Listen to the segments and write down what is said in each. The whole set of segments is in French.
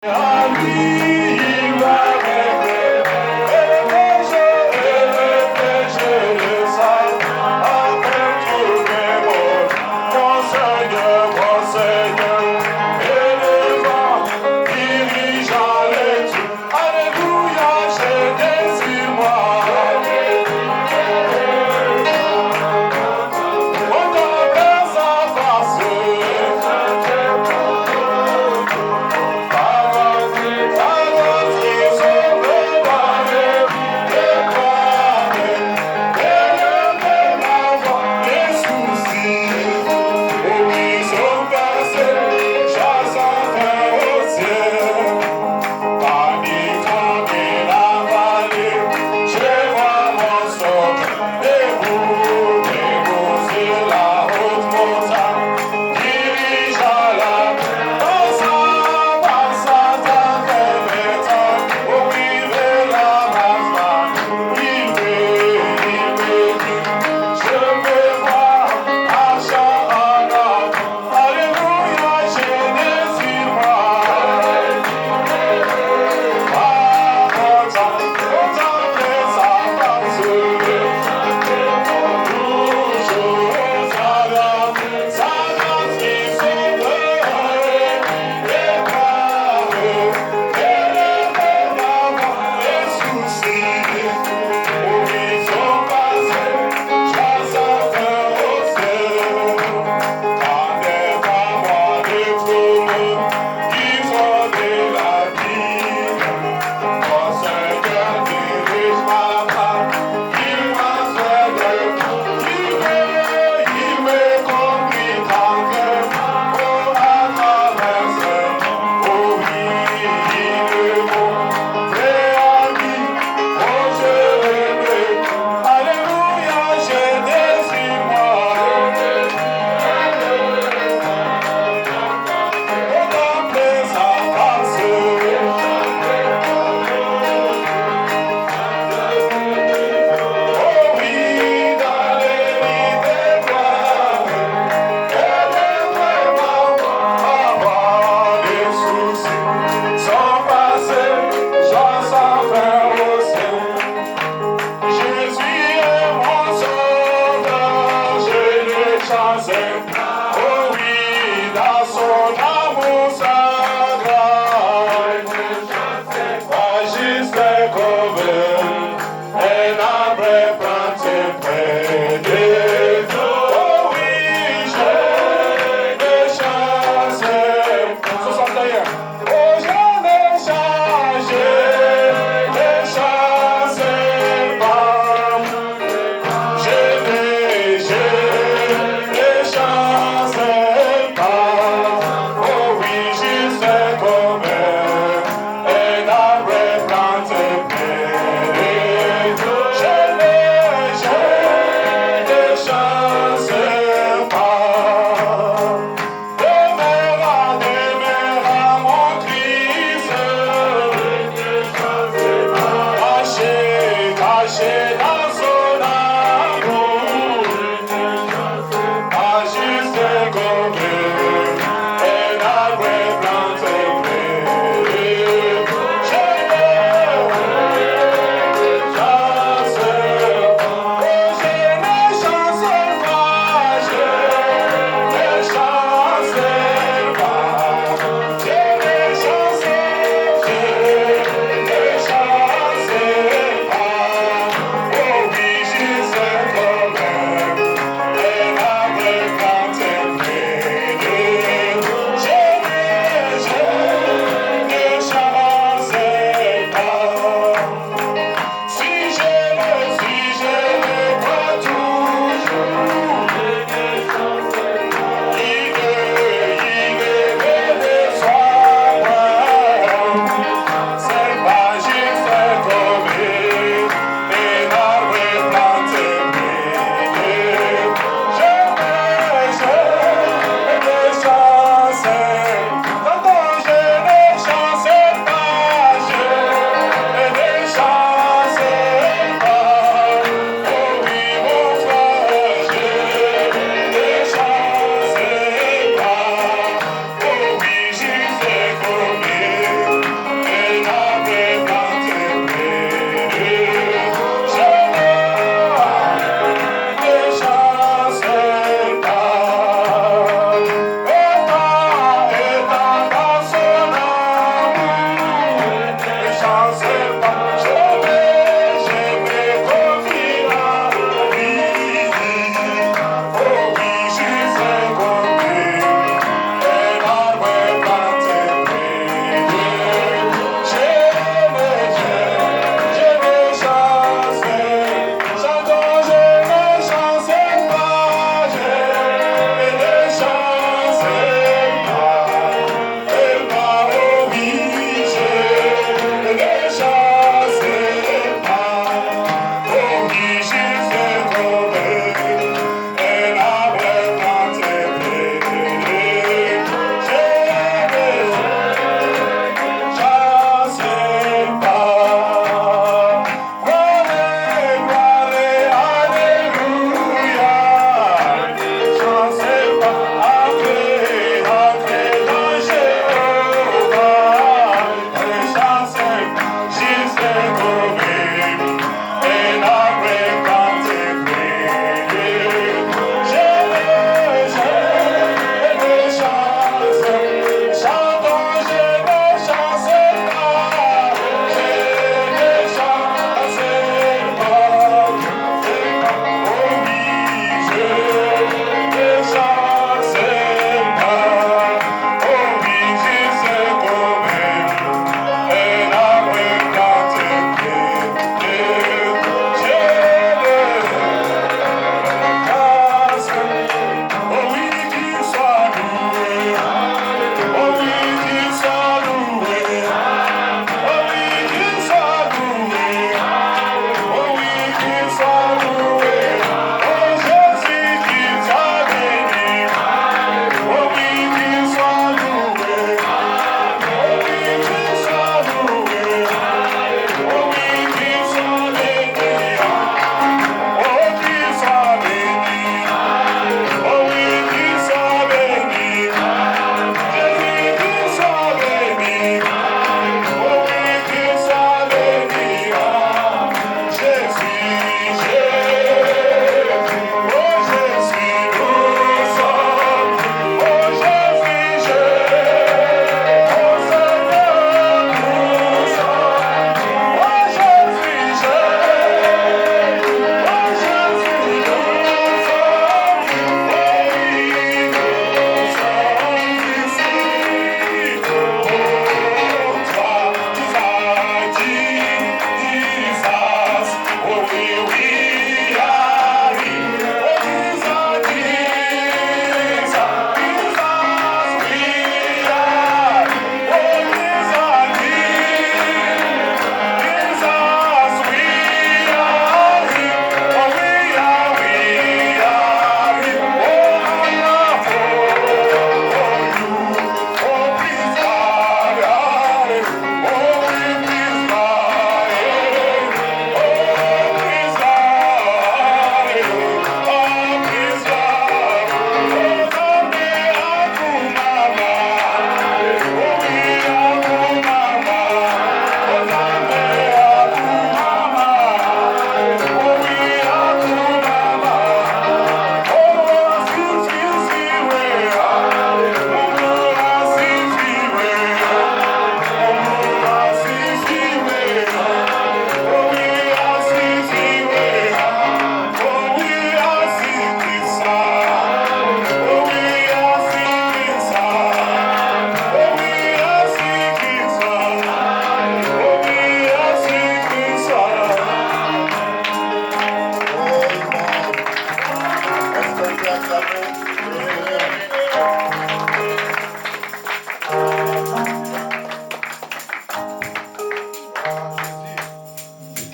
Alléluia,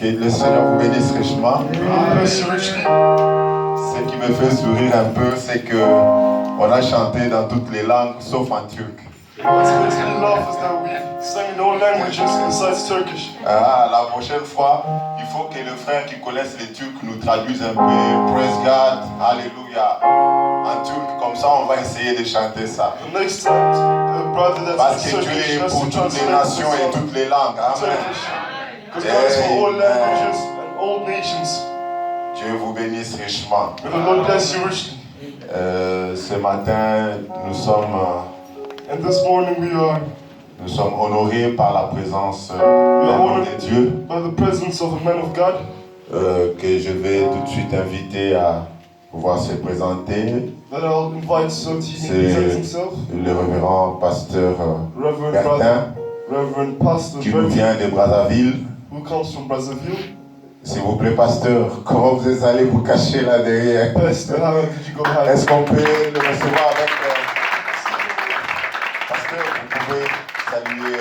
Que le Seigneur vous bénisse richement. Ce qui me fait sourire un peu, c'est que on a chanté dans toutes les langues, sauf en turc. La prochaine fois, il faut que le frère qui connaisse les Turcs nous traduise un peu. Praise God, Alléluia. En turc, comme ça, on va essayer de chanter ça. Parce que Dieu est pour toutes les nations et toutes les langues. Amen. Dieu vous bénisse richement. Ce matin, nous sommes honorés par la présence d'un homme de Dieu que je vais tout de suite inviter à pouvoir se présenter. C'est le révérend pasteur Bertin qui nous vient de Brazzaville. S'il vous plaît, pasteur, comment vous allez vous cacher là derrière? Est-ce qu'on peut le recevoir avec... Pasteur, vous pouvez saluer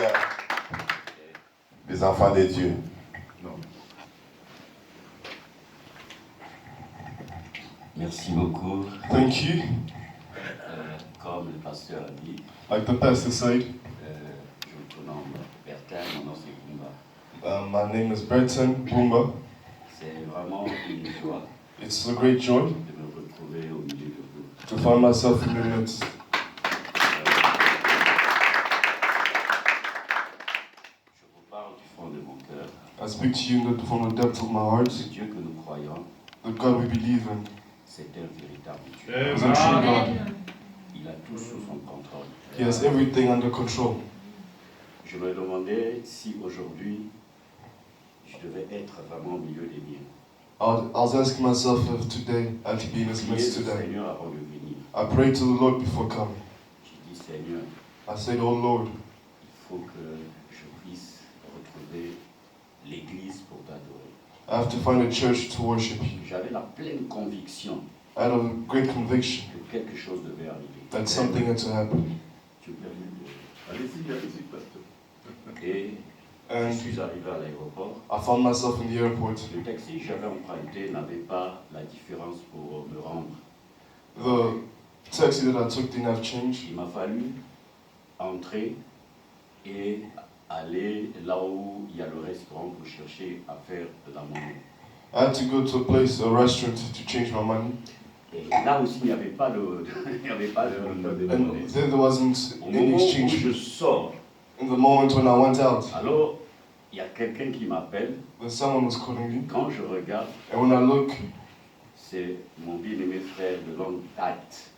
les enfants de Dieu. Merci beaucoup. Thank you. Comme le pasteur a dit, Like the pastor said, je me prénomme Bertin, mon nom c'est Bumba. my name is Bertin Bumba. C'est vraiment une joie It's a great joy de me retrouver au milieu de vous. to find myself in your midst. Je vous parle du fond de mon cœur. I speak to you from the depth of my heart. Ce Dieu que nous croyons, The God we believe in c'est un véritable Dieu. is a true God. Il a tout sous son contrôle. He has everything under control. Je me demandais si aujourd'hui, je devais être vraiment au milieu des miens. I was asking myself if today I had to be in His Prier midst le today. Seigneur avant de venir. I prayed to the Lord before coming. J'ai dit, Seigneur, I said, Oh Lord, il faut que je puisse retrouver l'église pour t'adorer. I have to find a church to worship you. J'avais la pleine conviction I had a great conviction que quelque chose devait arriver. that something had to happen. Tu me permets de- Allez-y, pasteur. Et je And suis arrivé à l'aéroport. I found myself in the airport. Le taxi que j'avais emprunté n'avait pas la différence pour me rendre. The taxi that I took didn't have change. Il m'a fallu entrer et aller là où il y a le restaurant pour chercher à faire de la monnaie. I had to go to a place, a restaurant, to change my money. Et là aussi, il n'y avait pas de, il n'y avait pas de monnaie. And there wasn't Au any moment où exchange. je sors, In the moment when I went out, alors il y a quelqu'un qui m'appelle. then someone was calling me. Quand je regarde, And when I look, c'est mon bien-aimé frère de longue date,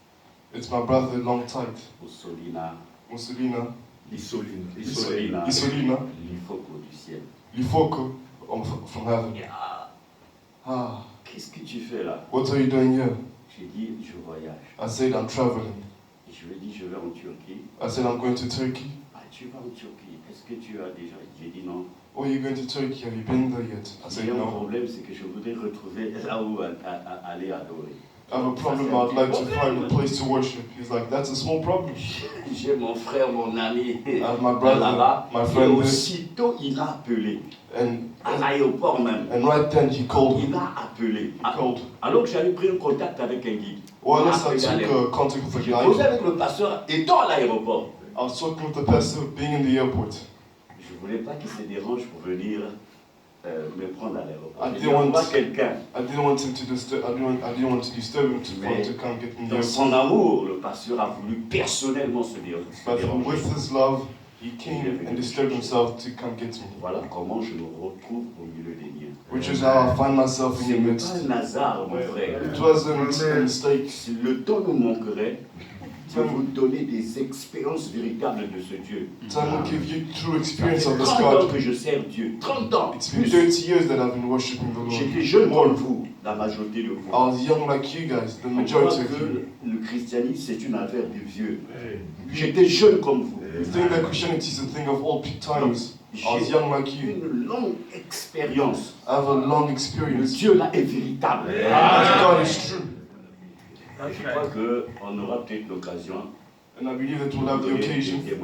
it's my brother, long tight, Mussolina, Mussolina, Isolina, Isolina, l'Ifoko du ciel. Lifoko from heaven. Et, ah, Ah, qu'est-ce que tu fais là? what are you doing here? J'ai dit, je voyage. I said, I'm traveling. Et je lui ai dit, je vais en Turquie. I said, I'm going to Turkey. Ah, tu vas en Turquie. Est-ce que tu as déjà... J'ai dit non. Oh, you're going to Turkey? Have you been there yet? I Il said, y a un no. problème, c'est que je voudrais retrouver là où aller adorer. I have a problem. I'd like to find a place to worship. He's like, that's a small problem. J'ai mon frère, mon ami I have my brother, là-bas. my Et friend there. aussitôt, il a appelé. And À l'aéroport même. right then he called Il me. a appelé. He called. Alors que j'avais pris un contact avec un guide. Well, Il at m'a least I appelé à took l'aéroport. contact with the J'ai causé guide. avec le pasteur étant à l'aéroport. I was talking with the pastor being in the airport. Je ne voulais pas qu'il se dérange pour venir me prendre à l'aéroport. I J'ai didn't dit, want- envoie quelqu'un. I didn't want him to disturb. I didn't want to disturb him for him to come get in the Dans airport. son amour, le pasteur a voulu personnellement se But déranger. with his love, he came and disturbed himself to come get me. Voilà comment je me retrouve au milieu des miens. Which is how I find myself in Ce your n'est midst. pas un hasard, mon frère. It wasn't a mistake. Si le temps nous manquerait de vous donner des expériences véritables de ce Dieu. Time will give you true experience Ça of fait this 30 ans God. que je sers Dieu. 30 ans. It's been 30 years that I've been worshiping the Lord. J'étais jeune comme vous, la majorité de vous. I was young like you guys, the On voit majority of you. que le christianisme, c'est une affaire de vieux. J'étais jeune comme vous. You think that Christianity is a thing of old times. I was young like you. Une longue expérience. I have a long Le experience. Dieu là est véritable. That God is true. Je crois qu'on aura peut-être l'occasion And I believe that we'll have the occasion. Des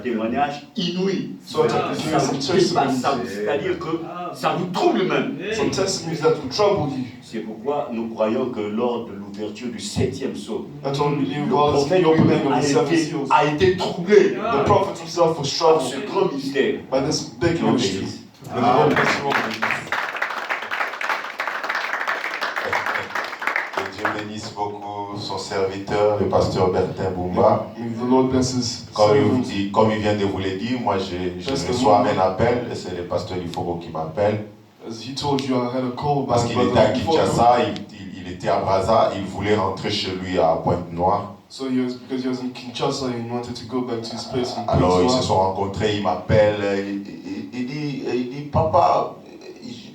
témoignages inouïs. So I take to hear some testimonies. C'est-à-dire que ça vous trouble même. Some testimonies that will trouble you. C'est pourquoi nous croyons que lors de l'ouverture du 7e sceau, That's why we believe le God is prophète the opening lui-même of the seven seals. a été troublé The prophet himself was par troubled ce grand mystère. by this big Dieu ministry. bénisse. And the Lord bless you all. Que Dieu bénisse beaucoup son serviteur, le pasteur Bertin Boumba. May the Lord bless his Comme servants. comme il vient de vous le dire, moi je reçois un appel, et c'est le pasteur Lifogo qui m'appelle. As he told you, I had a call Parce by qu'il était à Brother Lifogo. Kinshasa, il était à Brazza, il voulait rentrer chez lui à Pointe-Noire. So because he was in Kinshasa, he wanted to go back to his place in Alors ils se Pointe-Noire. sont rencontrés, il m'appelle, il dit papa,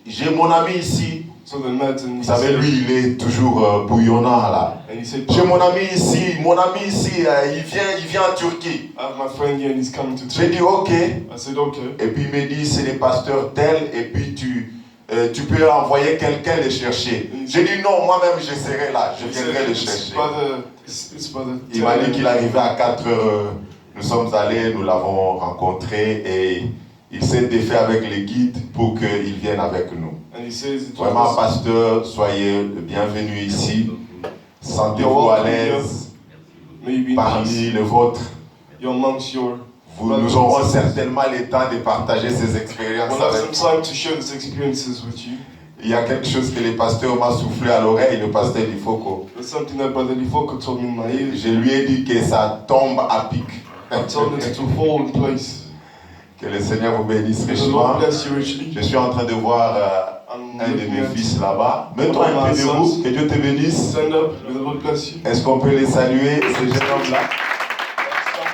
j'ai mon ami ici. So they met and Vous he savez, said, lui il est toujours bouillonnant là. and he said, J'ai mon ami ici, il vient en Turquie. I have my friend here and he's coming to J'ai Turkey. dit ok. I said, okay. Et puis il me dit c'est le pasteur tel, et puis tu peux envoyer quelqu'un le chercher. J'ai dit non, moi-même je serai là, je He said, viendrai le it's chercher. brother Il m'a dit Ted. qu'il arrivait à 4 heures. Nous sommes allés, nous l'avons rencontré et il s'est défait avec les guides pour qu'ils viennent avec nous. And he says, it Vraiment, was, pasteur, soyez le bienvenu ici. Sentez-vous à l'aise may you be in parmi peace. les vôtres. You're amongst your Nous aurons certainement le temps de partager ces expériences We'll have avec some vous. time to share these experiences with you. Il y a quelque chose que le pasteur m'a soufflé à l'oreille, le pasteur Lifoko. There's something that Brother Lifogo told me in my ear. Je lui ai dit que ça tombe à pic. I told him to fall in place. Que le Seigneur vous bénisse May the Lord richement. bless you richly. Je suis en train de voir I'm un de looking mes at fils là-bas. Mets-toi un peu debout, que Dieu te bénisse. stand up. May the Lord bless you. Est-ce qu'on peut les saluer, ces jeunes hommes-là?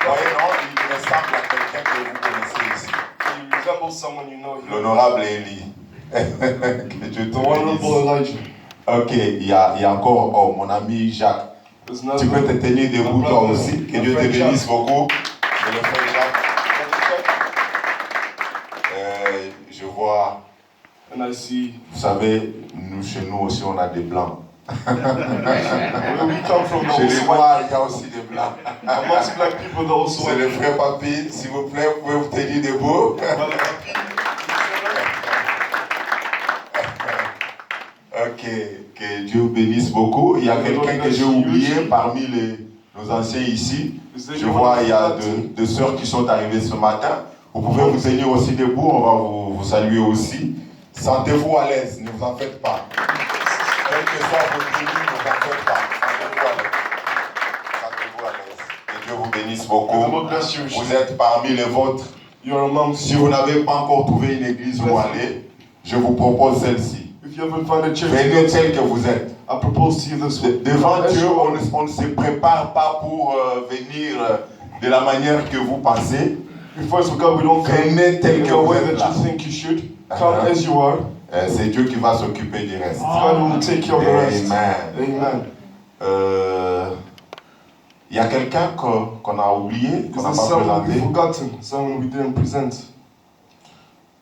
Oui, non, il ressemble à quelqu'un que vous connaissez ici. He resembles someone you know here. L'honorable Élie. Que Dieu te The honorable bénisse. Elijah. Ok, il y a encore mon ami Jacques. There's Tu peux te another. tenir debout toi aussi. Que Dieu te bénisse beaucoup. Et le frère Jacques. Je vois, And I see vous savez, nous chez nous aussi on a des blancs. where we come from. Chez les Also, noirs, il y a aussi des blancs. amongst black people, they're also C'est le frère Papi, s'il vous plaît, vous pouvez vous tenir debout. Brother Papi. Ok, que Dieu vous bénisse beaucoup. Il y a quelqu'un que j'ai oublié parmi nos anciens ici. Je vois, il y a deux sœurs qui sont arrivées ce matin. Vous pouvez vous tenir aussi debout, on va vous saluer aussi. Sentez-vous à l'aise, ne vous en faites pas. Quel que soit votre tenue, ne vous en faites pas. Sentez-vous à l'aise. Sentez-vous à l'aise. Que Dieu vous bénisse May the beaucoup. Lord bless you richly. Vous êtes parmi les vôtres. You're amongst Si vous n'avez pas encore trouvé une église où aller, je vous propose celle-ci. If you haven't found a church, Venez tel que vous êtes. I propose to you this one. Devant Dieu, on ne se prépare pas pour venir de la manière que vous pensez. Before us, God, we don't Venez tel in que the vous way êtes that là. you think you should. Come as you are. C'est Dieu qui va s'occuper du reste. God will take care of the rest. Amen. Amen. Il y a quelqu'un qu'on a oublié, qu'on Is n'a this pas someone we présenté. forgotten? Someone we didn't present?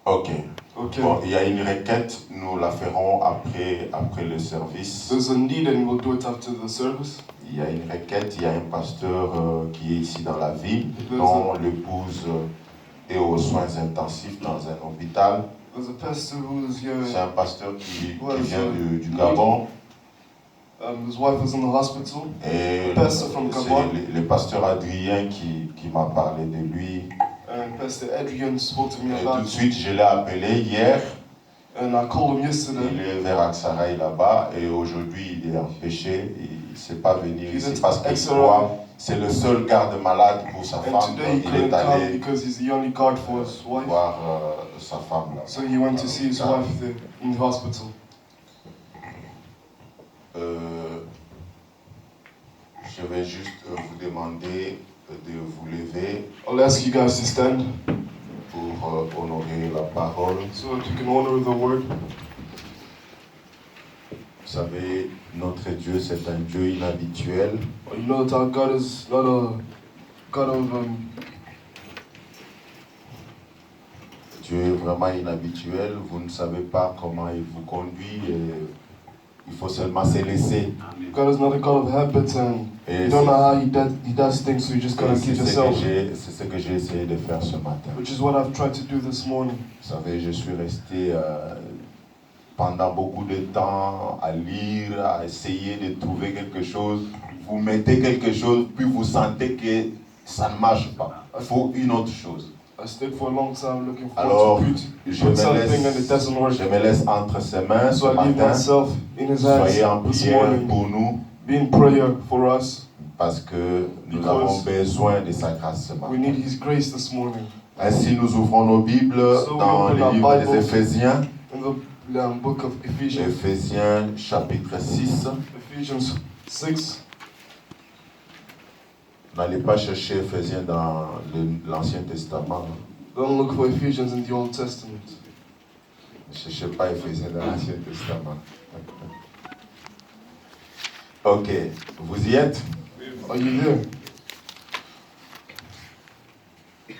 Ok. Okay. Bon, il y a une requête, nous la ferons après le service. There's a need and we'll do it after the service. Il y a une requête, il y a un pasteur qui est ici dans la ville, dont l'épouse est aux soins intensifs dans un hôpital. There's a pastor who's here. C'est un pasteur qui vient du Gabon. His wife is in the hospital. Et Pastor from Gabon. c'est le pasteur Adrien qui m'a parlé de lui. And Pastor Adrian spoke to me Et tout about de it. suite, je l'ai appelé hier. And I called him Il yesterday. est vers Aksaray là-bas. Et aujourd'hui, il est empêché. Il ne sait pas venir He's ici at parce qu'il Aksaray. croit. C'est le seul garde-malade pour sa And femme. today he Donc, il est couldn't come allé because he's the only guard for his wife. voir sa femme là. So he went to see his wife there in the hospital. Je vais juste vous demander de vous lever I'll ask you guys to stand pour honorer la parole. so that you can honor the word. Vous savez, notre Dieu, c'est un Dieu inhabituel. You know that our God is not a God of Dieu est vraiment inhabituel. Vous ne savez pas comment il vous conduit. Et Il faut seulement se laisser. Amen. God is not a God of habits, and Et you don't know how he does things, so you just gotta c'est keep ce yourself. c'est ce que j'ai essayé de faire ce matin. Which is what I've tried to do this morning. Vous savez, je suis resté pendant beaucoup de temps à lire, à essayer de trouver quelque chose. Vous mettez quelque chose, puis vous sentez que ça ne marche pas. Il faut une autre chose. I stayed for a long time looking Alors, forward to je put something and it me doesn't work. laisse entre ses mains ce So I leave matin. myself in his Soyez en hands this prière morning. pour nous, Be in prayer for us. parce que nous Because avons besoin de sa grâce ce We matin. need his grace this morning. Ainsi, nous ouvrons nos Bibles So we dans open le our livre des Bibles. Éphésiens. In the book of Ephesians, Éphésiens chapitre 6. Ephesians 6. N'allez pas chercher Éphésiens dans l'Ancien Testament. Don't look for Ephesians in the Old Testament. Ne cherchez pas Éphésiens dans l'Ancien Testament. Ok, vous y êtes? Are you there?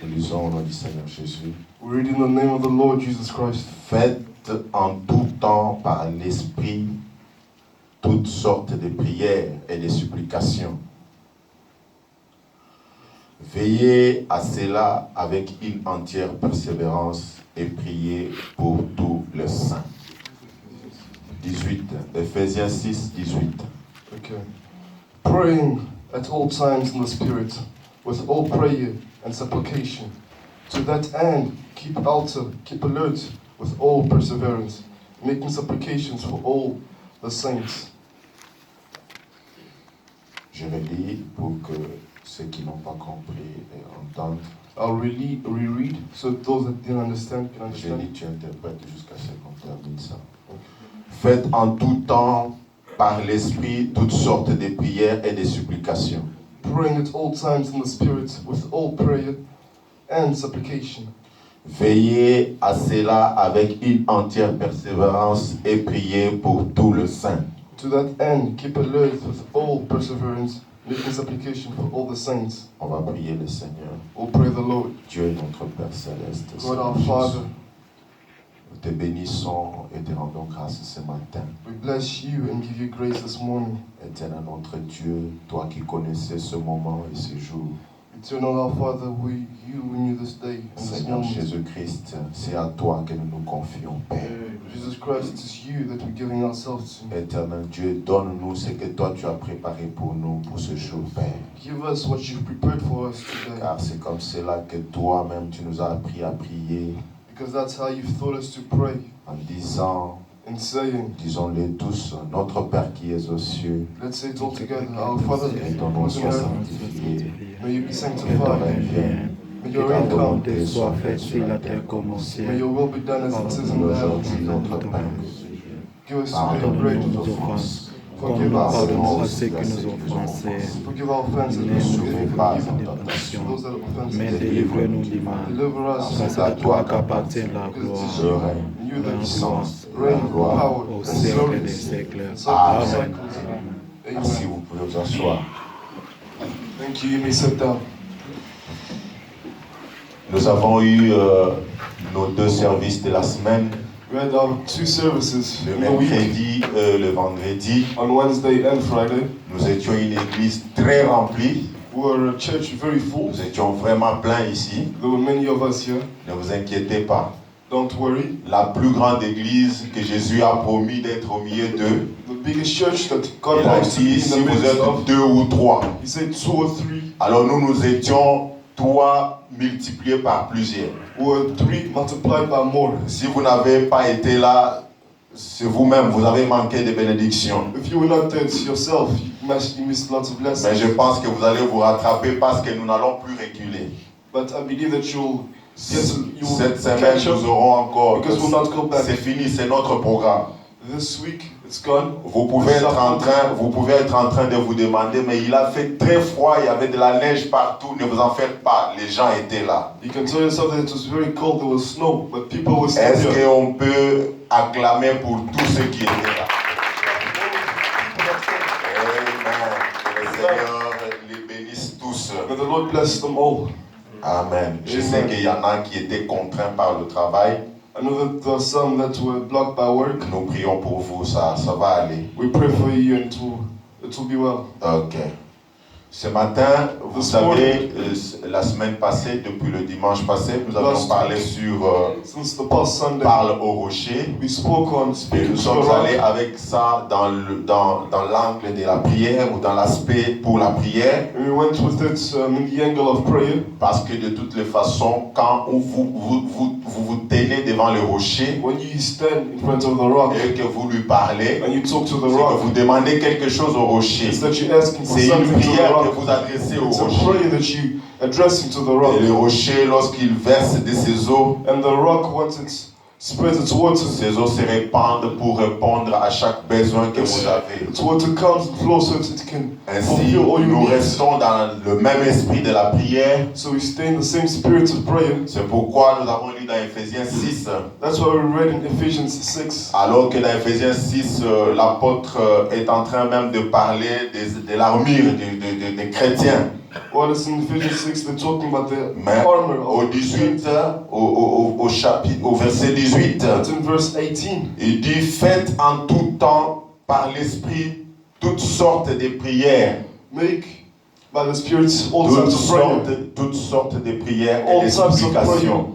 Nous lisons au nom du Seigneur Jésus. We read in the name of the Lord Jesus Christ. Faites en tout temps par l'Esprit toutes sortes de prières et de supplications. Veillez à cela avec une entière persévérance et priez pour tous les saints. 18, Éphésiens 6, 18. Okay. Praying at all times in the Spirit, with all prayer and supplication. To that end, keep alert with all perseverance, making supplications for all the saints. Je relis pour que ceux qui n'ont pas compris entendent. I'll reread so those that didn't understand can Je understand. lis, tu interprètes jusqu'à ce qu'on termine ça. Faites en tout temps par l'Esprit toutes sortes de prières et de supplications. Praying at all times in the Spirit, with all prayer and supplication. Veillez à cela avec une entière persévérance et priez pour tous les saints. To that end, keep alert with all perseverance, making supplication for all the saints. On va prier le Seigneur. We'll pray the Lord. Dieu est notre Père Céleste. God Seigneur our Jésus. Father, Nous te bénissons et te rendons grâce ce matin. we bless you and give you grace this morning. Éternel notre Dieu, toi qui connaissais ce moment et ce jour. Eternal our Father, you knew this day and this Seigneur moment. Jésus-Christ, c'est à toi que nous nous confions, Père. Jesus Christ, it is you that we're giving ourselves to. Éternel Dieu, donne-nous ce que toi tu as préparé pour nous, pour ce jour, Père. Give us what you've prepared for us today. Car c'est comme cela que toi-même tu nous as appris à prier Because that's how you've taught us to pray. en disant, And saying, disons-le tous, notre Père qui es aux cieux, let's say it all together. Our Father, que ton nom who is in soit heaven, sanctifié, may you be que ton sanctified. règne vienne, May que your ta reign come. volonté soit faite sur la terre comme au May ciel. your will be done as it is in Donne-nous the aujourd'hui heavens. notre pain. Give us today our Pardonne-nous bread. nos offenses. Forgive Comme our nous pardonnons sins. à aussi ceux qui à ceux nous ont offensés. Forgive our offenses. Ne and nous forgive soumets pas en tentation, those that offense Mais us. délivre-nous du mal. Deliver us. car Car c'est c'est à à toi toi qu'appartient la Because it gloire is le you, règne, you la that puissance, la reign, gloire. power, au and siècle glory. des siècles. And cycles. Amen. Merci, vous pouvez vous asseoir. Thank you. You may sit down. Nous avons eu nos deux services de la semaine, We had our two services le in the week, mercredi et le vendredi. on Wednesday and Friday. Nous étions une église très remplie. We were a church very full. Nous étions vraiment pleins ici. There were many of us here. Ne vous inquiétez pas. Don't worry. La plus grande église que Jésus a promis d'être au milieu d'eux. The biggest church that God Il a wants to be dit, in si the vous midst êtes of. 2 ou 3. He said 2 or 3. Alors nous étions 3 multipliés par plusieurs. We were 3 multiplied by more. Si vous n'avez pas été là, c'est vous-même, vous avez manqué de bénédictions. If you were not there to yourself, you missed lots of Mais lessons. je pense que vous allez vous rattraper parce que nous n'allons plus reculer. But I believe that you'll Cette semaine, catch up nous aurons encore. because we'll not go back. C'est fini, c'est notre programme. This week, it's gone. Vous pouvez être en train de vous demander, mais il a fait très froid, il y avait de la neige partout. Ne vous en faites pas, les gens étaient là. You can tell yourself that it was very cold, there was snow, but people were still Est-ce here. qu'on peut acclamer pour tous ceux qui étaient là? Amen. Que le Seigneur les bénisse tous. May the Lord bless them all. Amen. Je Amen. sais qu'il y en a qui étaient contraints par le travail. I know that there are some that were blocked by work. Nous prions pour vous, ça va aller. We pray for you and it will be well. Ok. Ce matin, vous savez, la semaine passée, depuis le dimanche passé, nous avions parlé sur Since the past Sunday, Parle au rocher. we spoke on Et speaking nous to the sommes allés rock. avec ça dans l'angle de la prière ou dans l'aspect pour la prière. And we went with it in the angle of prayer. Parce que de toutes les façons, quand vous tenez devant le rocher When you stand in front of the rock et que vous lui parlez, and you talk to the c'est que rock, vous demandez quelque chose au rocher. it's that you're asking for C'est une something to the prière que rock. vous adressez au It's a rocher. prayer that you addressing to the rock. Et le rocher, lorsqu'il verse de ses eaux, And the rock, once it spreads its water, ces eaux se répandent pour répondre à chaque besoin que vous avez. its water comes and flows so that it can Ainsi, fulfill all your nous needs. restons dans le même esprit de la prière. So we stay in the same spirit of prayer. C'est pourquoi nous avons lu dans Éphésiens 6, That's why we read in Ephesians 6. alors que dans Ephésiens 6, l'apôtre est en train même de parler de l'armure des chrétiens. While it's in Ephesians 6, they're talking about the Mais armor au of 18, au chapitre, au verset 18, It's in verse 18. il dit: faites en tout temps par l'esprit toutes sortes de prières, Make by the Spirit all types of prayer. toutes sortes de prières et All de types of prayer supplications.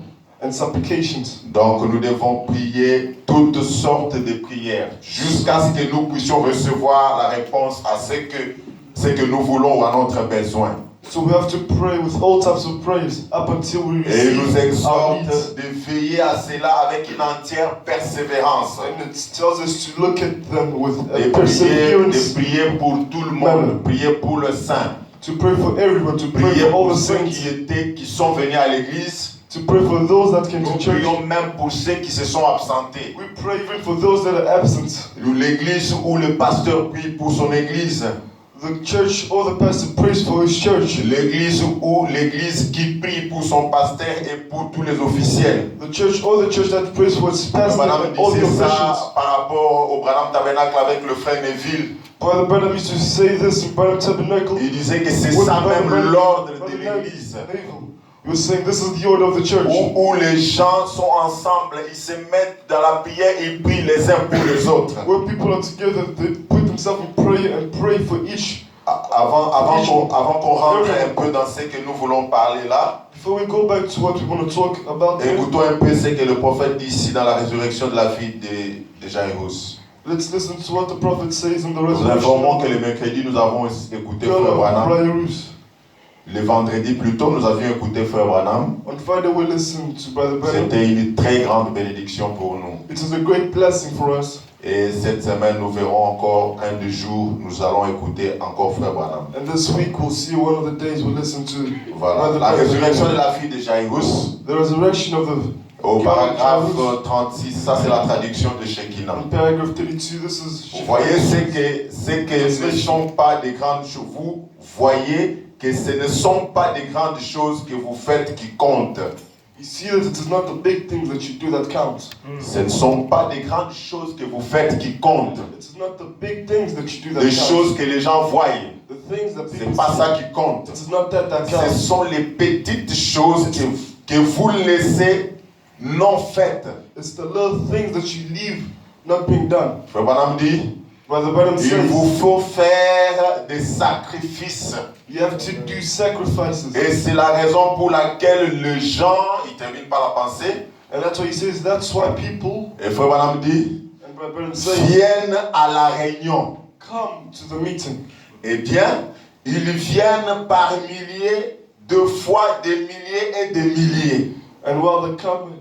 and supplications. Donc nous devons prier toutes sortes de prières jusqu'à ce que nous puissions recevoir la réponse à ce que nous voulons ou à notre besoin. So we have to pray with all types of prayers up until we Et il nous receive our exhorte needs. de veiller à cela avec une entière persévérance. And it tells us to look at them with De perseverance, prier pour tout le monde, prier pour le saint, to pray for everyone, to pray prier for all pour the ceux saints, qui sont venus à l'église. to pray for those that came Nous to church. prions même pour ceux qui se sont absentés. We pray even for those that are absent. L'église où le pasteur prie pour son église. The church or the pastor prays for his church. L'église qui prie pour son pasteur et pour tous les officiels. The church or the church that prays for its pastor Madame and all the disait officials. ça par rapport au Branham Tabernacle avec le frère Neville. Brother Branham used to say this in Branham Tabernacle. Il disait que c'est When ça Brother même Branham- l'ordre de Brother l'église. Neville, he was saying this is the order of the church. Où les gens sont ensemble, ils se mettent dans la prière, ils prient les uns pour les autres. Where people are together, they put themselves in prayer and pray for each. Avant qu'on rentre un peu dans ce que nous voulons parler là, Before we go back to what we want to talk about here, écoutons un peu ce que le prophète dit ici dans la résurrection de la vie de Jairus. let's listen to what the prophet says in the Nous informons resurrection. que le mercredi, nous avons écouté Girl Frère of Branham. Jairus. Le vendredi plus tôt, nous avions écouté Frère Branham. On Friday we listened to Brother Branham. C'était une très grande bénédiction pour nous. It is a great blessing for us. Et cette semaine, nous verrons encore un des jours, nous allons écouter encore Frère Branham. And this week we'll see one of the days we'll listen to Voilà. Brother La résurrection de Branham. la fille de Jairus, The resurrection of the au girl of paragraphe Jairus. 36, ça c'est la traduction de Shekinah. In paragraph 32, this is Vous voyez ce que ne sont pas des grandes choses. Vous voyez que ce ne sont pas des grandes choses que vous faites qui comptent. You see that it is not the big things that you do that count. Ce ne sont pas des grandes choses que vous faites qui comptent. It is not the big things that you do that Des count. choses que les gens voient. The things that people C'est pas see. ça qui compte. It is not that Ce counts. sont les petites choses que vous laissez non faites. It's the little things that you leave not being done. Frère Branham dit, Brother Branham il says vous faut faire des sacrifices. you have to do sacrifices. Et c'est la raison pour laquelle les gens, il termine par la pensée, And that's why he says that's why people, et Frère Branham dit, and Brother Branham says, viennent à la réunion. come to the meeting. Eh bien, ils viennent par milliers, de fois des milliers et des milliers. And while they come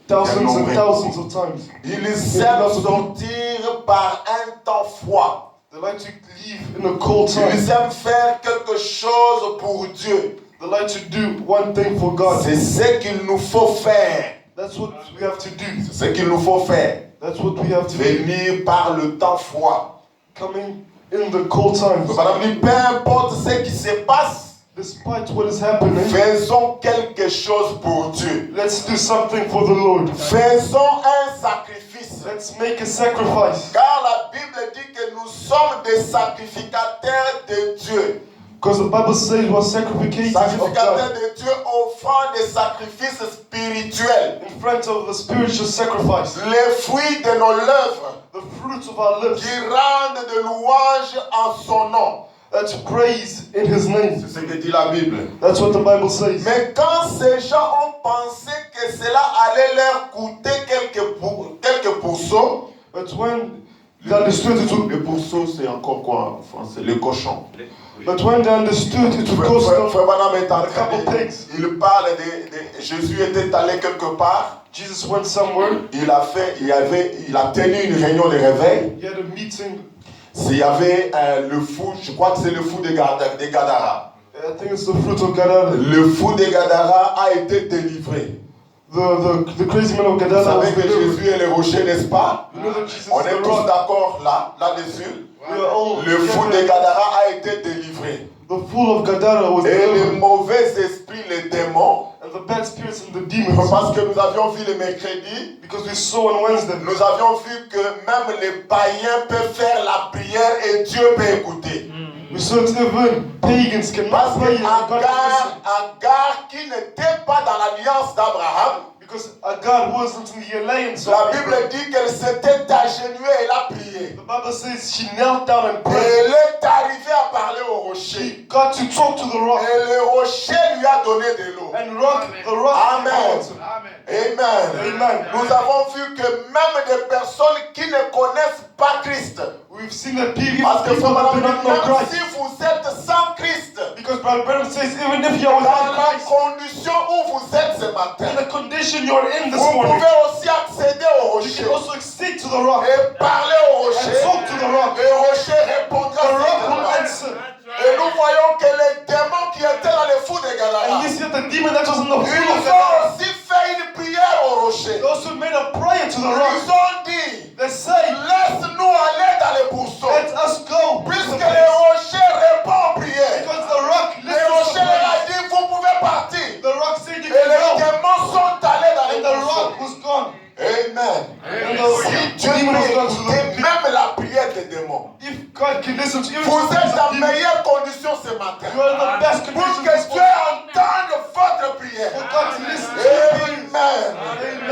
thousands and thousands of times, Ils aiment sortir par un temps froid. they like to leave in a cold time. Ils aiment faire quelque chose pour Dieu. They like to do one thing for God. C'est ce qu'il nous faut faire. That's what we have to do. C'est ce qu'il nous faut faire. That's what we have to do. Venir par le temps froid. Coming in the cold times. Madame dit, peu importe ce qui se passe, Despite what is happening, faisons quelque chose pour Dieu. let's do something for the Lord. Faisons un sacrifice. Let's make a sacrifice. Car la Bible dit que nous sommes des sacrificateurs de Dieu. Because the Bible says he was sacrificed of Sacrificateur God de Dieu offrant des sacrifices spirituels. in front of the spiritual sacrifice, Les fruits de nos lèvres the fruits of our lips, qui rendent de louanges en son nom. that's praise in his name. C'est ce que dit la Bible. That's what the Bible says. Mais quand ces gens ont pensé que cela allait leur coûter quelques pourceaux, But when they understood it would, le pourceau c'est encore quoi en français? Le cochon. but when they understood it would cost them, Frère Branham est en a train couple de- pigs. il parle de Jésus était allé quelque part. Jesus went somewhere. Il a tenu une réunion de réveil. He had a meeting. Il y avait le fou, je crois que c'est le fou de Gadara. I think it's the fruit of Gadara. Le fou de Gadara a été délivré. The crazy man of Vous Gadara was savez que delivered. Jésus est le rocher, n'est-ce pas? You know that Jesus On is est the tous rock. d'accord là-dessus. We are all Le fou de together. Gadara a été délivré. The fool of Gadara was Et les delivered. mauvais esprits, les démons, And the bad spirits and the demons. parce que nous avions vu le mercredi, Because we saw on Wednesday. nous avions vu que même les païens peuvent faire la prière et Dieu peut écouter. We saw that even pagans Parce cannot pray and God can listen. Agar, qui n'était pas dans l'alliance d'Abraham, Because God wasn't in the alliance of la Bible Abraham. dit qu'elle s'était agenouillée et elle a prié. The Bible says she knelt down and Et prayed. elle est arrivée à parler au rocher. She got to talk to the rock. Et le rocher lui a donné de l'eau. And the rock Amen. Amen. Amen. Amen. Nous avons vu que même des personnes qui ne connaissent pas Christ, We've seen that people parce que that Frère do Branham not dit, know même Christ. si vous êtes sans Christ, Because Brother Branham says even if you're dans without la Christ, condition où vous êtes ce in matin, the condition you're in this vous morning, pouvez aussi accéder au you rocher can also accede to the rock et parler au and rocher. talk to the rock. Le rocher répondra The rock will certainement. answer. Et nous voyons que les démons qui étaient dans les fous de And Gadara, we see that the demon that was in the ils fool of ont Gadara, aussi fait une prière au rocher. they also made a prayer to the Ils rock. ont dit, They say, laisse-nous aller dans les pourceaux. let us go. Puisque le rocher répond aux prières. Because the rock Le listens to rocher leur a prayer. dit, vous pouvez partir. The rock said you Et les can go. démons sont allés dans les And the rock pourceaux. was gone. Amen. And Si the Dieu demon was gone to peut écouter the même la prière des démons, If God can listen to you, vous êtes dans meilleures conditions ce matin. you are in the best Pour condition que this Dieu morning. entende votre prière. For God to listen to your prayers. Amen.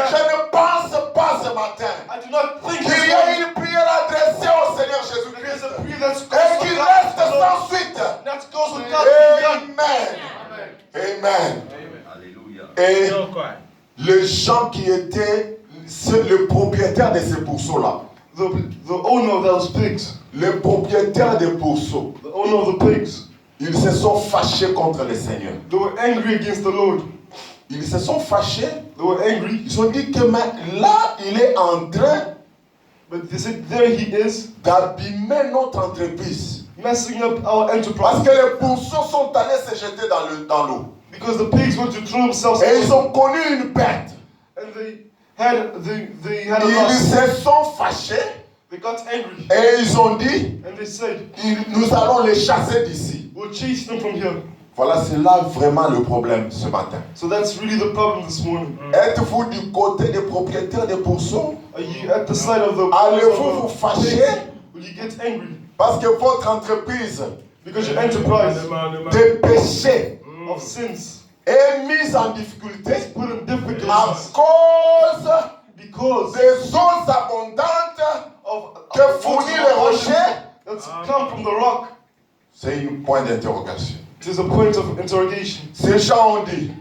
Je ne pense pas ce matin I do not think qu'il this y a morning une prière adressée au Seigneur there is Jésus-Christ a prayer that's et goes qui with reste God. sans suite. That goes with God being done. Amen. Amen. Alléluia. Et les gens qui étaient le propriétaire de ces pourceaux-là, The owner of those pigs, le propriétaire des pourceaux, the owner of the pigs, ils se sont fâchés contre le Seigneur. they were angry against the Lord. Ils se sont fâchés. They were angry, Ils ont dit que mais là, il est en train but they said there he is, d'abîmer notre entreprise. messing up our Parce enterprise. que les pourceaux sont allés se jeter dans l'eau. Because the pigs went to throw themselves Et ils in, ont connu une perte. and they had a Ils loss. se sont fâchés They got angry, et ils ont dit, and they said, nous allons les chasser d'ici. we'll chase them from here. Voilà, c'est là vraiment le problème ce matin. So that's really the problem this morning. Êtes-vous du côté des propriétaires des pourceaux? Are you at the side of the Allez-vous vous fâcher Will you get angry? parce que votre entreprise Because your enterprise de péché of sins est mise en difficulté is put in à difficulties cause because des eaux abondantes of que fournit le rocher. that's come from the rock. C'est un point d'interrogation. It is a point of interrogation. Ces gens ont dit,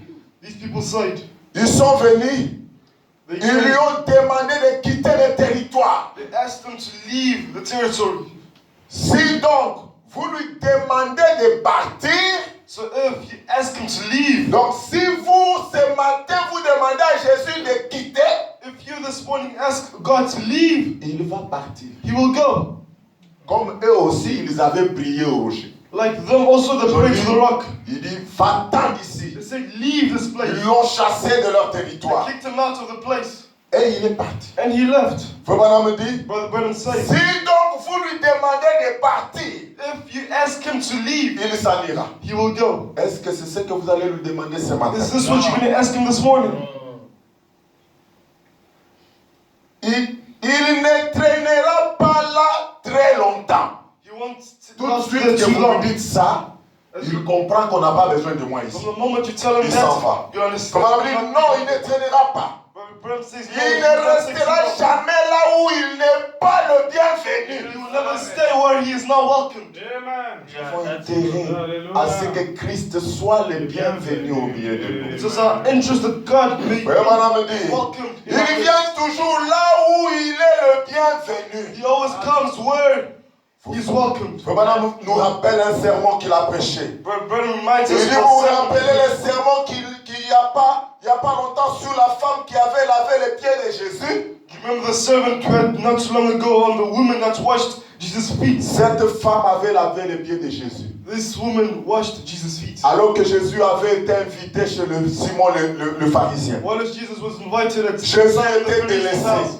These people said ils sont venus, they, ils lui ont demandé de quitter le territoire. they asked them to leave the territory. Si donc vous lui demandez de partir, So if you ask him to leave, donc si vous ce matin vous demandez à Jésus de quitter, if you this morning ask God to leave, il va partir. he will go. Comme eux aussi, ils avaient prié au rocher. Like them also they prayed to the rock. Il dit, va-t'en d'ici. They said, leave this place. Ils l'ont chassé de leur They territoire. kicked him out of the place. Et il est parti. And he left. Frère Branham me dit, Brother Brennan said, si donc vous lui demandez de partir, if you ask him to leave, il s'en ira. he will go. Est-ce que c'est ce que vous allez lui demander ce matin? Is this what you're going to ask him this morning? Il ne traînera pas là très longtemps. He wants to Tout de not suite there que too vous long. lui dites ça, il comprend qu'on n'a pas besoin de moi ici. From the moment you tell him Il s'en that, va. you understand. Comme on dit, non, il ne tiendra pas. Branham says, no, Il you ne cannot say restera no. jamais là où il n'est pas le bienvenu. He will never stay where he is not welcomed. Nous avons intérêt à ce que Christ soit le bienvenu au milieu de nous. It is our interest that God may be Oui, madame dit, welcomed. il vient toujours là où il est le bienvenu. He always comes where he's welcomed. Oui, madame nous rappelle un sermon qu'il a prêché. Brother reminds Il us dit, vous vous rappelez le sermon qu'il n'y a pas longtemps sur la femme qui avait lavé les pieds de Jésus? Remember the servant who had not too long ago on the woman that washed Jesus' feet. Cette femme avait lavé les pieds de Jésus. This woman washed Jesus' feet. Alors que Jésus avait été invité chez Simon le pharisien. While Jesus was invited at Jésus Simon the était Pharisee's délaissé. house,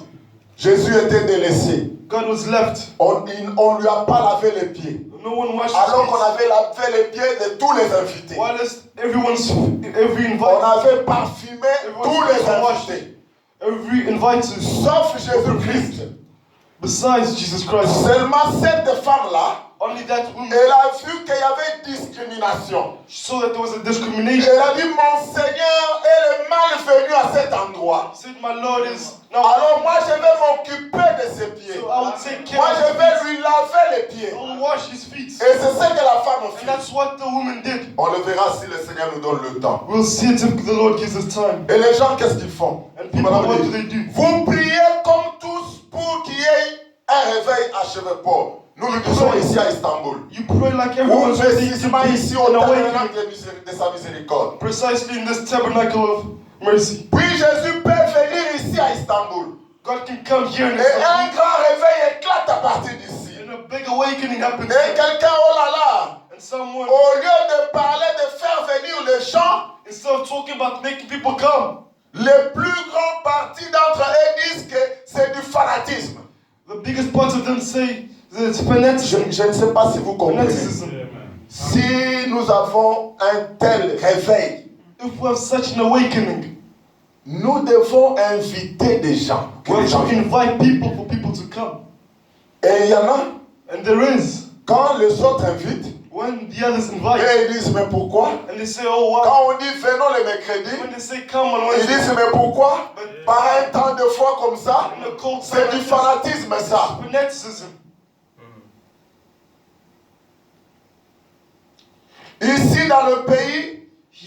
Jésus était délaissé. God was left. On ne lui a pas lavé les pieds. No one washed Alors qu'on his feet. avait lavé les pieds de tous les invités. Whilst every On invited, avait parfumé tous les invités. every invited, Sauf Jésus-Christ. besides Jesus Christ, Seulement cette femme-là, only that woman elle a vu qu'il y avait discrimination. saw that there was a discrimination. Elle a dit, mon Seigneur est le malvenu à cet endroit. He said, my Lord is now. Alors moi je vais m'occuper de ses pieds. So I will take care Moi of je his vais feet. lui laver les pieds. I will wash his feet. Et c'est ce que la femme And fait. that's what the woman did. On le verra si le Seigneur nous donne le temps. We'll see it if the Lord gives us time. Et les gens, qu'est-ce qu'ils font? And people, what do they do? Vous priez comme tous pour qu'il y ait un réveil à Cheveport. Nous le disons ici à Istanbul. You pray like Ou everyone's waiting to précisément ici be au in awakening. tabernacle de sa miséricorde. Precisely in this tabernacle of mercy. Puis Jésus peut venir ici à Istanbul. God can come here and, Et un grand réveil éclate à partir d'ici. and a big awakening happens. Et quelqu'un, oh là là, And someone, au lieu de parler de faire venir les gens, instead of talking about making people come, les plus grands partis d'entre eux disent que c'est du fanatisme. the biggest part of them say that it's fanaticism. Je ne sais pas si vous comprenez. Fanaticism. Si nous avons un tel réveil, If we have such an awakening, nous devons inviter des gens. Que we les have gens to viennent. invite people for people to come. Et il y en a, And there is, quand les autres invitent, when the others invite, et ils disent mais pourquoi? and they say, oh, wow. Quand on dit venons le mercredi, When they say come on ils Wednesday, disent mais pourquoi? Par un temps de foi comme ça, in the cold c'est du fanatisme ça. fanaticism. Ici dans le pays,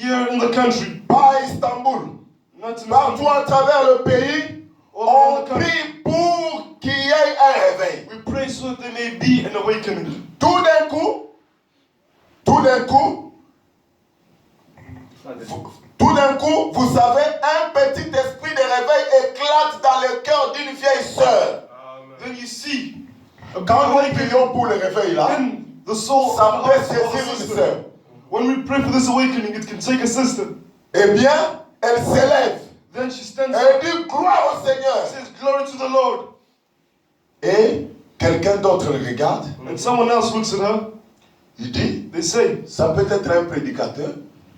Here in the country, pas à Istanbul, not in the partout country, à travers le pays, all on around the country, prie pour qu'il y ait un réveil. we pray so that there may be an awakening. Tout d'un coup, vous savez, un petit esprit de réveil éclate dans le cœur d'une vieille sœur. Then you see, a Quand nous awakening prions pour le réveil là, in the soul ça of peut a saisir une sister. sœur. When we pray for this awakening, it can take a sister. Eh bien, elle s'élève. Then she stands Elle up dit gloire au Seigneur. and says, glory to the Lord. Et quelqu'un d'autre le regarde. And someone else looks at her. Il dit, They say, ça peut être un prédicateur.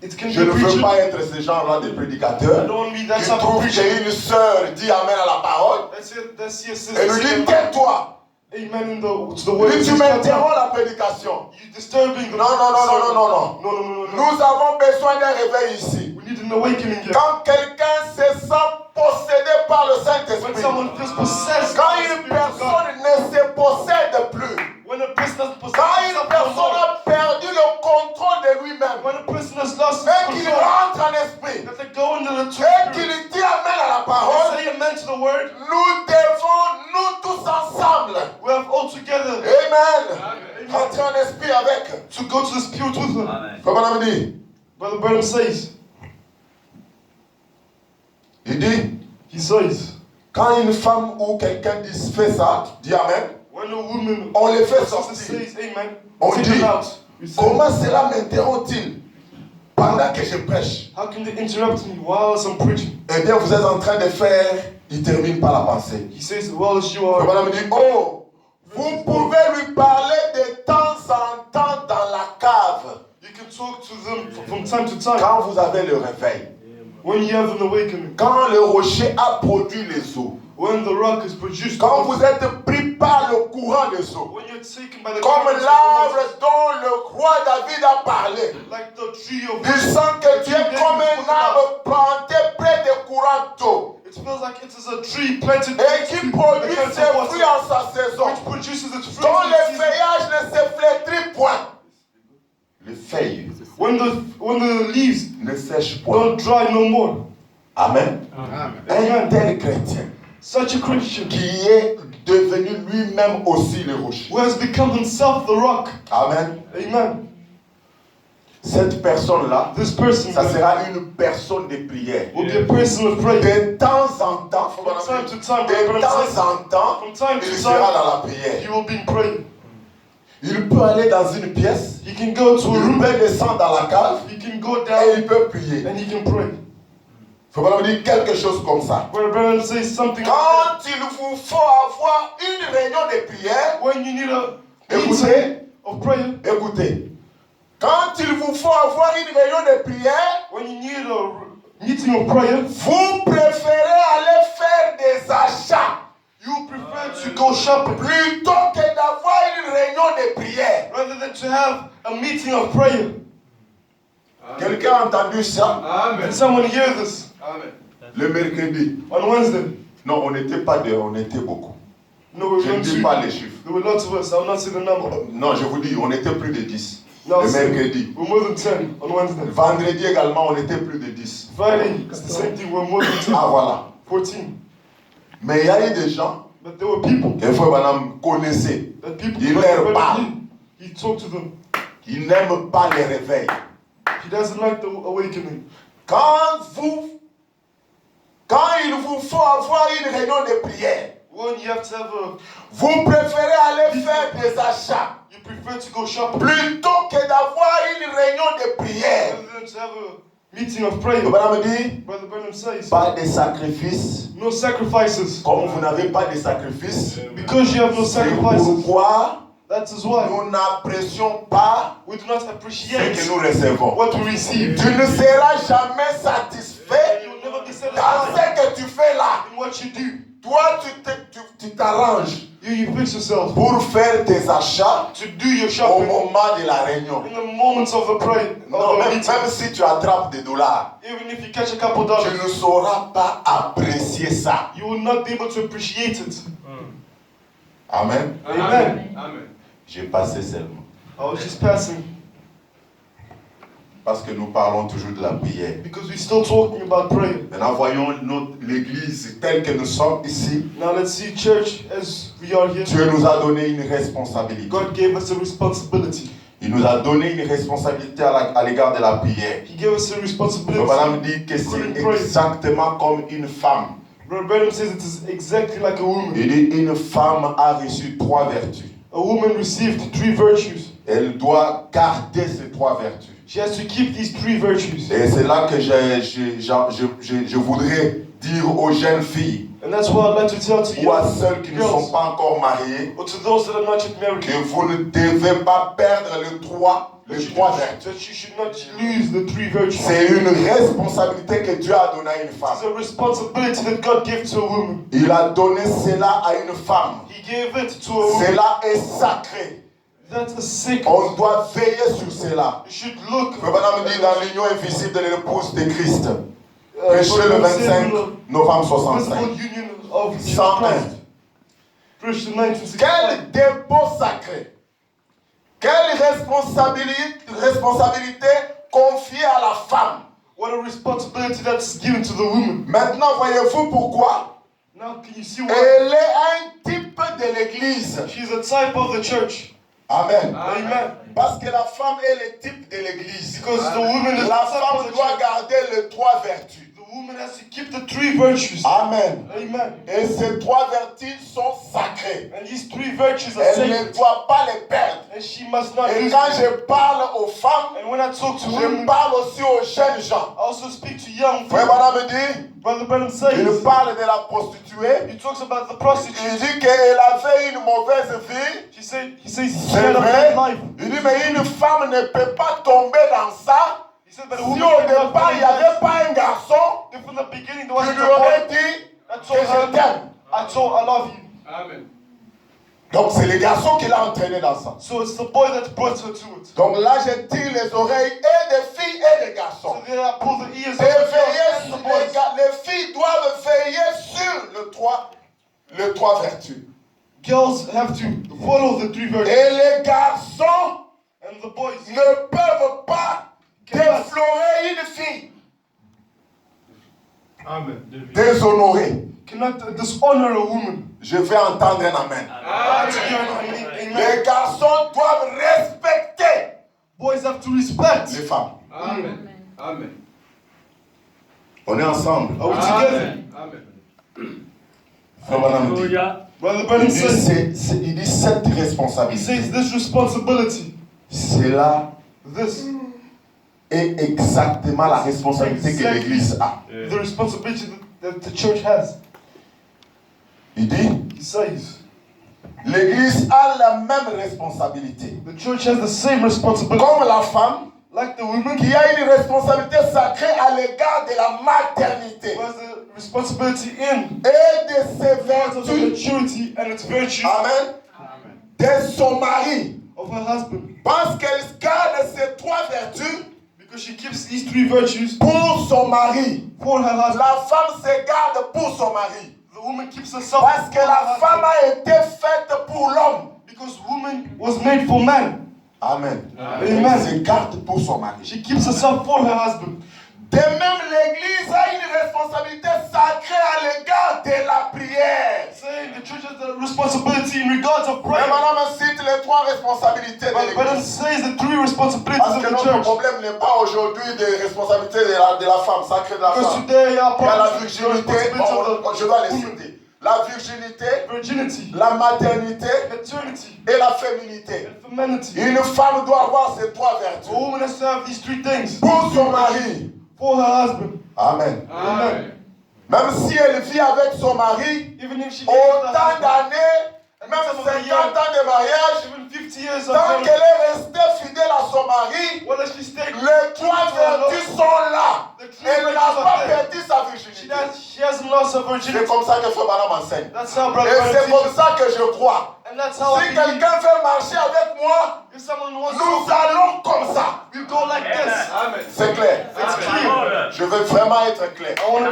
it can Je be ne a veux preacher. pas être ce genre-là de I prédicateur. don't want to be that Qui type of trouve preacher. qu'une sœur dit amen à la parole. That's it. That's your Et sister. lui dit, saying tais-toi. amen to the Il word. dit, tu m'interromps la prédication. You disturbing the Non. No. Nous avons besoin d'un réveil ici. We need an awakening here. Quand quelqu'un se sent possédé par le When Saint-Esprit, someone feels possessed quand by the une Spirit of God, personne ne se possède plus, when a person has possessed quand une himself no personne more, a perdu le contrôle de lui-même, when a person has lost et his qu'il control, rentre en esprit, that they go into the et truth, qu'il dit amen à la they parole, say amen to the word, nous devons, nous tous ensemble, we have all together amen, rentrer en esprit avec. to go to the Spirit with them. Comme on a dit, Brother Branham says, il dit, he says, quand une femme ou quelqu'un dit fais ça, dit amen, when a woman on les fait or sister sortir. says amen, On take dit, them out. We say, comment cela m'interrompt-il pendant que je prêche? how can they interrupt me while I'm preaching? Eh bien, vous êtes en train de faire, il termine par la pensée. He says, well, as you Le are, bonhomme dit, oh, vous pouvez lui parler de temps en temps dans la cave. you can talk to them from time to time. Quand vous avez le réveil, When you have an awakening, quand le rocher a produit les eaux, When the rock is produced, Quand vous êtes pris par le courant des eaux, when you're taken by the comme currents of the l'arbre waters, dont le roi David a parlé, like the tree of tu sens que tu es comme un arbre planté près des courants d'eau it feels like it is a tree planted et qui produit currents ses of fruits water, en sa saison, which produces its fruit dont in les its season. feuillages ne se flétrissent point. Les feuilles When the leaves ne sèchent point. don't dry no more. Amen. Un tel chrétien Such a Christian qui est devenu lui-même aussi le rocher. who has become himself the rock. Amen. Amen. Cette personne-là, This person ça sera une personne de prière. will be a person of prayer. De temps en temps, From time to time, de temps en temps, from time il to sera time, dans la prière. he will be in prayer. Il peut aller dans une pièce, He can go to a il room, peut descendre dans la cave he can go et down, il peut prier. and he can pray. Il faut vraiment dire quelque chose comme ça. Where Brandon says something like Quand il vous faut avoir une réunion de prière, that, when you need a écoutez, meeting of prayer, écoutez. Quand il vous faut avoir une réunion de prière, when you need a meeting of prayer, vous préférez aller faire des achats you prefer to go shopping plutôt que d'avoir une réunion de prière. rather than to have a meeting of prayer. Quelqu'un a entendu ça? Did someone hear this? Le mercredi. On Wednesday? Non, on n'était pas deux, on était beaucoup. No, we Je were ne dis two. pas les chiffres. There were lots of us. I will not say the number. Non, je vous dis, on était plus de 10. No, Le say mercredi. we're more than 10 on Wednesday. Vendredi également, on était plus de 10. Friday, it's the same thing. We're more than 10. Ah voilà. 14. Mais il y a eu des gens, But there were people des fois, madame, connaissait, that people Il leur parle. he talked to them. qui n'aiment pas les réveils. He doesn't like the awakening. Quand il vous faut avoir une réunion de prière, When you have to have vous préférez aller faire des achats you prefer to go shopping plutôt que d'avoir une réunion de prière. rather than to have a meeting of prayer. Le madame dit, Brother Brenham says, pas de sacrifices. no sacrifices. Comme vous n'avez pas de sacrifices, Because you have no c'est sacrifices, pourquoi that is why nous n'apprécions pas we do not ce appreciate que nous recevons. what we receive. Tu ne seras jamais satisfait You will never be dans satisfied ce que tu fais là. in what you do. Toi, tu t'arranges You fix yourself pour faire tes achats to do your au shopping moment de la réunion. in the moments of the prayer, Non, of the même meeting. si tu attrapes des dollars, Even if you catch a couple tu dollars, ne sauras pas apprécier ça. you will not be able to appreciate it. Amen. Amen. J'ai passé seulement. I was just passing Parce que nous parlons toujours de la prière. because we're still talking about prayer. Maintenant, voyons l'église telle que nous sommes ici. Now let's see church as we are here. Dieu nous a donné une responsabilité. God gave us a responsibility. Il nous a donné une responsabilité à l'égard de la prière. He gave us a Le responsibility. madame dit que c'est exactement comme une femme. Brother Branham says it is exactly like a woman. Il dit une femme a reçu 3 vertus. A woman received 3 virtues. Elle doit garder ces 3 vertus. She has to keep these 3 virtues. Et c'est là que je voudrais dire aux jeunes filles And that's what I'd like to tell to ou à you, celles qui ne sont pas encore mariées, or to those that are not yet married, que vous ne devez pas perdre les 3 vertus. that you should not lose the 3 virtues. C'est une responsabilité que Dieu a donnée à une It's femme. a responsibility that God gave to a woman. Il a donné cela à une femme. He gave it to a woman. Cela est sacré. That's a secret. On doit veiller sur cela. You should look. Le madame dit dans l'union invisible de l'épouse de Christ. Brother Prêché le Branham says 25 in the novembre visible 65. union of Jesus 101. Christ. Preached in 1965. Quel dépôt sacré. Quelle responsabilité confiée à la femme. What a responsibility that's given to the woman. Maintenant, voyez-vous pourquoi? Now can you see why? Elle est un type de l'église. She's a type of the church. Amen. Amen. Parce que la femme est le type de l'église. Because the woman is La the type femme of the doit church. garder les 3 vertus. The woman has to keep the 3 virtues. Amen. Amen. Et ces 3 vertus sont sacrées. And these 3 virtues are Elle ne sacred. doit pas les perdre. And she must not Et lose quand them. je parle aux femmes, And when I talk to je women, parle aussi aux jeunes gens. I also speak to young Frère people. Branham dit, Brother Branham il says, parle de la prostituée. he talks about the Il prostitute. dit qu'elle avait une mauvaise vie. He said she C'est had a vrai. bad life. Il dit, mais une femme ne peut pas tomber dans ça. He said, but a Si woman au cannot départ, il n'y be avait pas un garçon If from the beginning there qui wasn't lui a aurait boy dit that que told je her, t'aime. I I love you. Amen. Donc c'est les garçons qui l'ont entraîné dans ça. So it's the boy that brought her to it. Donc là, je tire les oreilles et des filles et des garçons. So there I pull the ears of Et the veiller girls and sur the boys. les filles doivent veiller sur les trois vertus. Girls have to follow the 3 virtues. Et les garçons And the boys ne peuvent pas déflorer une fille, Amen. déshonorer. cannot dishonor a woman. Je vais entendre un amen. Amen. Les garçons doivent respecter Boys have to respect. les femmes. Amen. Amen. On est ensemble. Are we together? Amen. Amen. Frère Branham dit, Alléluia. Brother Branham says, il dit cette he responsabilité. says this responsibility, Cela this, est exactement la responsabilité que l'Église a. the responsibility that the church has. Il dit, He says, l'Église a la même responsabilité. the church has the same responsibility. Comme la femme Like the woman, qui a une responsabilité sacrée à l'égard de la maternité who has the responsibility in et de ses part of the vertus. maturity and its virtue Amen. De son mari. of her husband. Parce qu'elle garde ces trois vertus Because she keeps these 3 virtues pour son mari. for her husband. La femme se garde pour son mari. The woman keeps herself Parce que for la her femme husband. a été faite pour l'homme. Because woman was made for man. Amen. Amen. Elle se garde pour son mari. She keeps herself for her husband. De même, l'Église a une responsabilité sacrée à l'égard de la prière. Saying the church has the responsibility in regards of Mais prayer. madame cite les trois responsabilités de But it l'Église. says the 3 responsibilities Parce of que the notre church. problème n'est pas aujourd'hui des responsabilités de la femme, sacrée de la Because femme. today our Il y a la problem is the virginité, responsibility of je dois les the woman. citer. La virginité, Virginity, la maternité maternity, et la féminité. and femininity. Une femme doit avoir ces trois A vertus. woman has to have these 3 things Pour son mari. for her husband. Amen. Amen. Même si elle vit avec son mari, Even if she lives with her autant husband, d'années, même 50 ans de mariage, even 50 years of tant marriage, qu'elle est restée fidèle à son mari, whether she stayed, les trois vertus sont là. Elle n'a pas perdu sa virginité. she hasn't lost her C'est virginity. comme ça que Frère Branham enseigne. That's how Et Brother c'est Branham comme ça que je crois. teaches. And that's how I Si believe. quelqu'un veut marcher avec moi, If someone wants nous to, allons comme ça. we go like this. Amen. C'est clair. It's clear. Je veux vraiment être clair. I want to